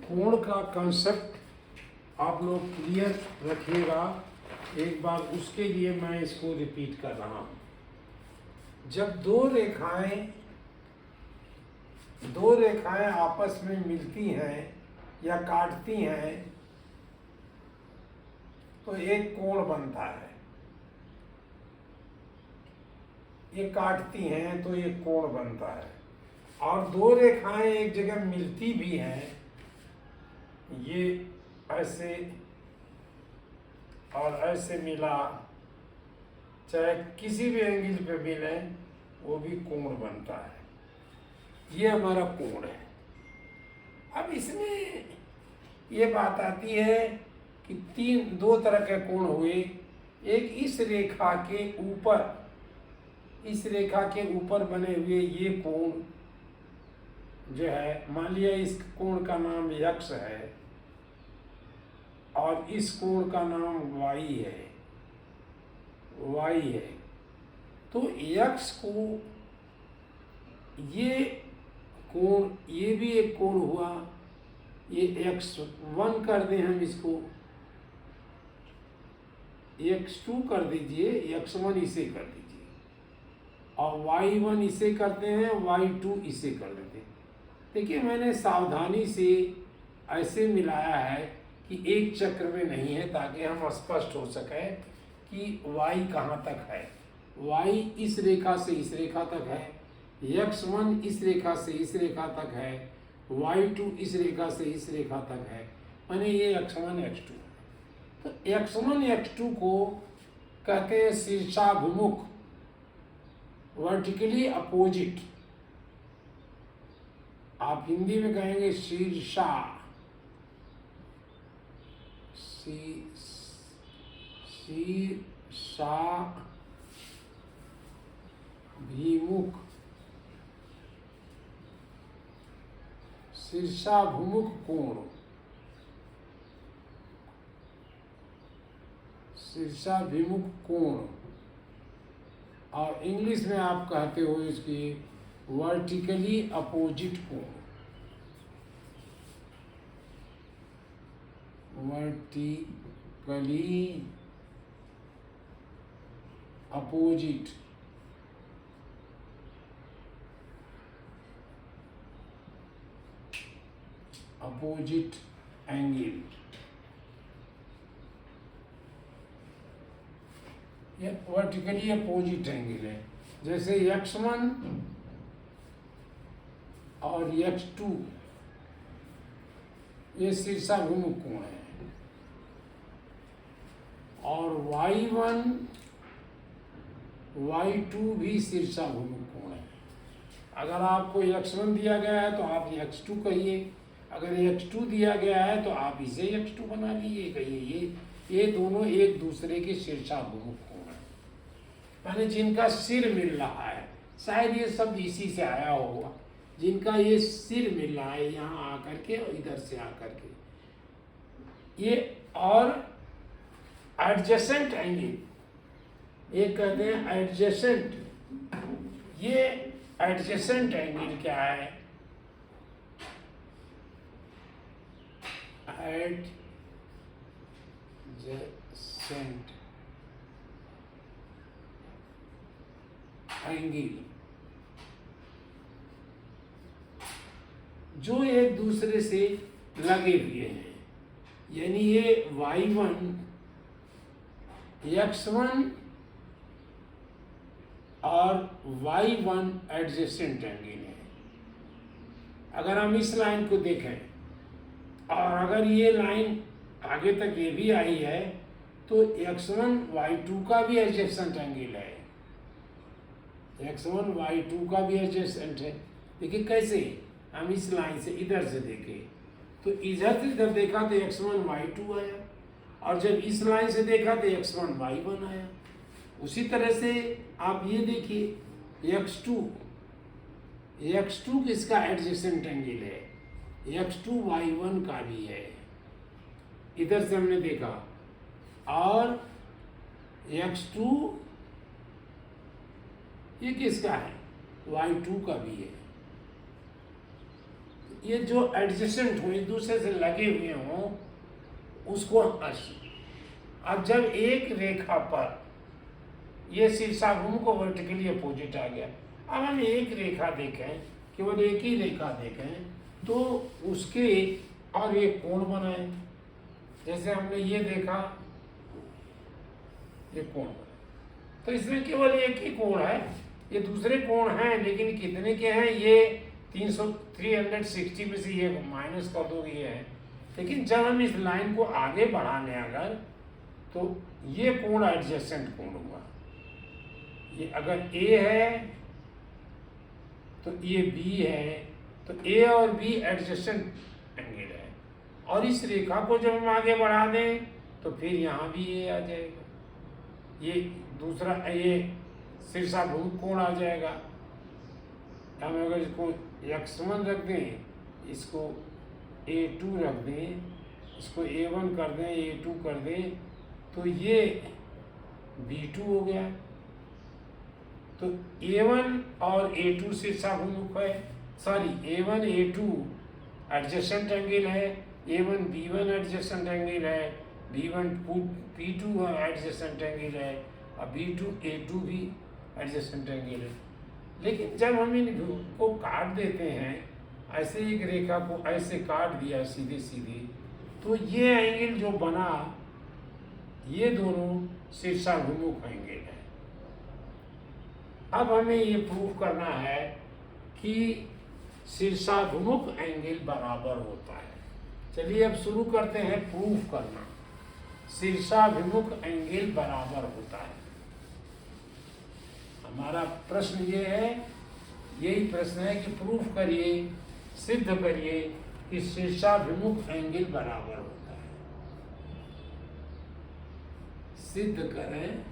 कोण का कंसेप्ट आप लोग क्लियर रखिएगा। एक बार उसके लिए मैं इसको रिपीट कर रहा हूँ। जब दो रेखाएं आपस में मिलती हैं या काटती हैं तो एक कोण बनता है। ये काटती हैं तो एक कोण बनता है। और दो रेखाएं एक जगह मिलती भी हैं, ये ऐसे और ऐसे मिला, चाहे किसी भी एंगल पे मिले, वो भी कोण बनता है। ये हमारा कोण है। अब इसमें ये बात आती है कि दो तरह के कोण हुए। एक इस रेखा के ऊपर बने हुए ये कोण जो है, मान लिया इस कोण का नाम यक्ष है और इस कोण का नाम वाई है। तो यक्ष को ये कोण, ये भी एक कोण हुआ। ये x1 कर दें हम इसको, x2 कर दीजिए, x1 इसे कर दीजिए, और y1 इसे करते हैं, y2 इसे कर देते हैं। देखिए मैंने सावधानी से ऐसे मिलाया है कि एक चक्र में नहीं है, ताकि हम स्पष्ट हो सके कि y कहाँ तक है। y इस रेखा से इस रेखा तक है, x1 इस रेखा से इस रेखा तक है, y2 इस रेखा से इस रेखा तक है। माने ये x1 x2। तो x1 x2 को कहते हैं शीर्षाभिमुख, वर्टिकली अपोजिट। आप हिंदी में कहेंगे शीर्षाभिमुख कोण, शीर्षाभिमुख कोण। और इंग्लिश में आप कहते हो इसकी वर्टिकली अपोजिट कोण, वर्टिकली अपोजिट। अपोजिट एंगल, ये वर्टिकली अपोजिट एंगल है। जैसे x1 और x2 ये शीर्षाभिमुख कोण है, और y1 y2 भी शीर्षाभिमुख कोण है। अगर आपको x1 दिया गया है तो आप x2 कहिए, अगर x2 दिया गया है तो आप इसे x2 बना लीजिए, कहिए ये दोनों एक दूसरे के शीर्षाभिमुख कोण हैं। माने जिनका सिर मिल रहा है, शायद ये शब्द इसी से आया होगा, जिनका ये सिर मिल रहा है यहाँ आकर के और इधर से आकर के, ये और एडजेसेंट एंगल, ये कहते हैं एडजेसेंट। ये एडजेसेंट एंगल क्या है? एडजेसेंट एंगल जो एक दूसरे से लगे हुए हैं, यानी ये y1 x1 और y1 एडजेसेंट एंगल है। अगर हम इस लाइन को देखें और अगर ये लाइन आगे तक ये भी आई है तो x1 y2 का भी एडजेसेंट एंगल है, x1 y2 का भी एडजेसेंट है। देखिए कैसे, हम इस लाइन से इधर से देखें तो इधर से इधर देखा तो x1 y2 आया, और जब इस लाइन से देखा तो x1 y1 आया। उसी तरह से आप ये देखिए x2 किसका एडजेसेंट एंगल है? x2 y1 का भी है, इधर से हमने देखा, और x2 ये किसका है? y2 का भी है। ये जो एडजेसेंट हो, एक दूसरे से लगे हुए हों, उसको अब जब एक रेखा पर ये शीर्षाभिमुख को वर्टिकली अपोजिट आ गया, अब हम एक रेखा देखें, केवल एक ही रेखा देखें, तो उसके और एक कोण बनाए। जैसे हमने ये देखा, ये कोण बना, तो इसमें केवल एक ही कोण है, ये दूसरे कोण हैं, लेकिन कितने के हैं? ये 360 में से ये माइनस कर दो, ये है। लेकिन जब हम इस लाइन को आगे बढ़ाने अगर, तो ये कोण एडजेसेंट कोण हुआ। ये अगर A है तो ये B है, तो A और B एडजेसेंट एंगल है, और इस रेखा को जब हम आगे बढ़ा दें तो फिर यहाँ भी A आ जाएगा, ये दूसरा ये शीर्षाभिमुख कोण आ जाएगा। हम अगर इसको x1 रख दें, इसको A2 रख दें, इसको A1 कर दें, A2 कर दें, तो ये B2 हो गया। तो A1 और A2 शीर्षाभिमुख है, sorry A1 A2 adjacent angle है, A1 B1 एडजेसेंट एंगल है, B1 P2 एडजेसेंट एंगल है, और B2 A2 भी एडजेसेंट एंगल है। लेकिन जब हम इनको काट देते हैं, ऐसे एक रेखा को ऐसे काट दिया सीधे सीधे, तो ये एंगल जो बना, ये दोनों शीर्षाभिमुख एंगल है। अब हमें ये प्रूव करना है कि शीर्षाभिमुख एंगल बराबर होता है। चलिए अब शुरू करते हैं प्रूव करना। शीर्षाभिमुख एंगल बराबर होता है। हमारा प्रश्न ये है, यही प्रश्न है कि प्रूव करिए, सिद्ध करिए कि शीर्षाभिमुख एंगल बराबर होता है। सिद्ध करें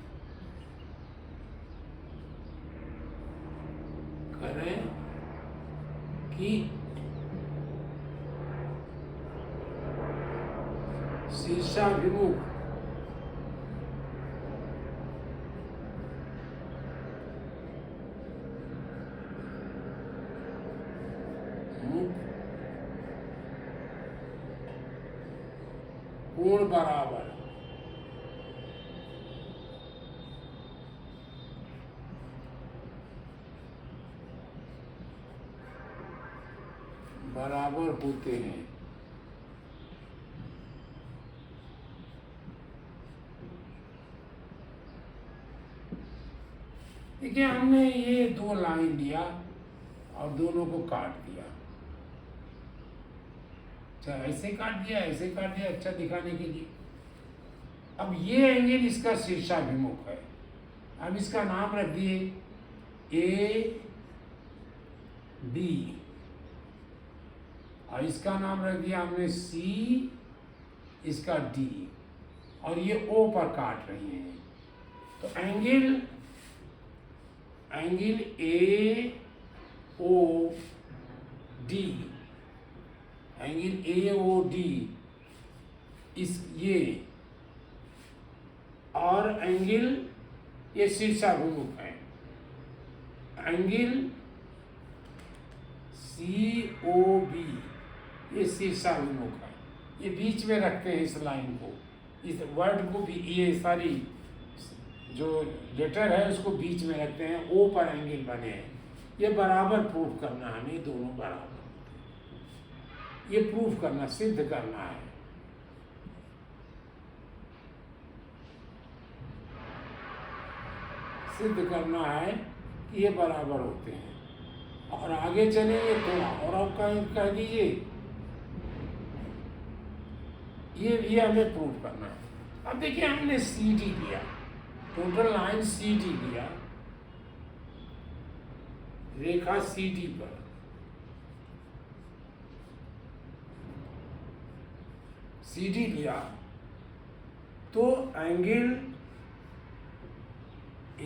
कि शीर्षाभिमुख कोण बराबर होते हैं। देखिए, हमने ये दो लाइन दिया और दोनों को काट दिया। अच्छा, ऐसे काट दिया, ऐसे काट दिया, अच्छा दिखाने के लिए। अब ये एंगल इसका शीर्षाभिमुख है, हम इसका नाम रख दिए ए बी, और इसका नाम रख दिया हमने सी, इसका डी, और ये ओ पर काट रही हैं। तो angle A O D, angle A O D, इस ये, और एंगल ये शीर्षाभिमुख है, एंगल COB ये शीर्षाभिमुख है। ये बीच में रखते हैं इस लाइन को, इस वर्ड को भी, ये सारी जो लेटर है उसको बीच में रखते हैं, ओ पर एंगल बने हैं। ये बराबर प्रूफ करना है, हमें दोनों बराबर, ये प्रूफ करना, सिद्ध करना है। सिद्ध करना है कि ये बराबर होते हैं। और आगे चलेंगे थोड़ा और आप कह दीजिए, ये हमें प्रूव करना है। अब देखिए, हमने CD लिया, टोटल लाइन CD लिया, रेखा CD पर CD लिया, तो एंगल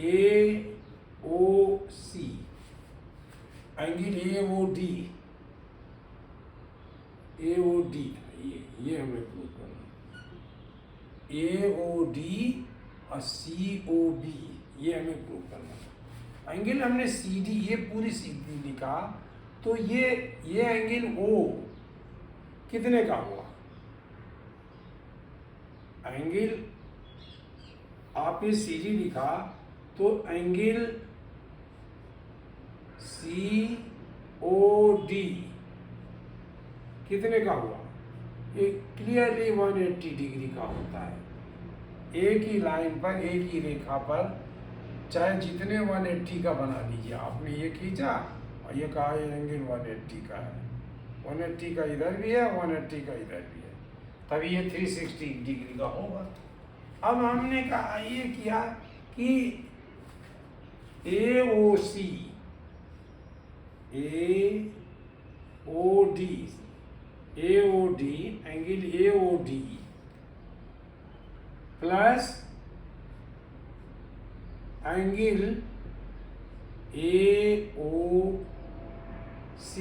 AOC, एंगल AOD था, ये हमें प्रूव करना, AOD और COB, ये हमें प्रूव करना। एंगल हमने CD, ये पूरी CD लिखा, तो ये एंगल ओ कितने का हुआ? एंगल आपने सीजी लिखा तो एंगल COD कितने का हुआ? ये क्लियरली 180 डिग्री का होता है। एक ही लाइन पर, एक ही रेखा पर, चाहे जितने 180 का बना लीजिए। आपने ये खींचा और ये कहा ये एंगल 180 का है, 180 का इधर भी है, 180 का इधर भी है, तभी ये 360 डिग्री का होगा। अब हमने कहा ये किया कि AOD angle AOD plus angle AOC,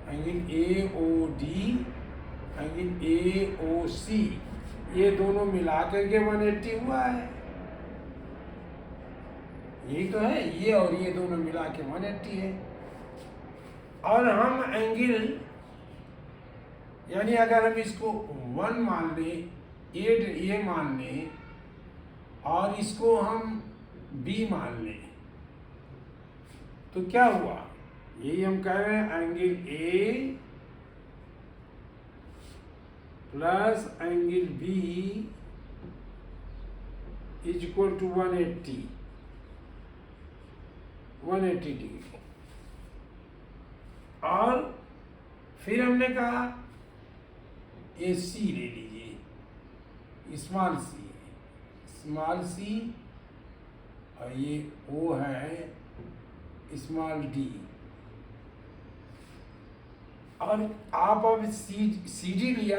angle AOC, ये दोनों मिला करके 180 हुआ है। यही तो है, ये और ये दोनों मिला के 180 है। और हम एंगल, यानी अगर हम इसको 1 मान लें, ये मान लें, और इसको हम B मान लें, तो क्या हुआ? यही हम कह रहे हैं, angle A plus angle B is equal to 180 degree. और फिर हमने कहा ये C ले लीजिए, स्मॉल सी, और ये O है स्मॉल d। और आप अब CD लिया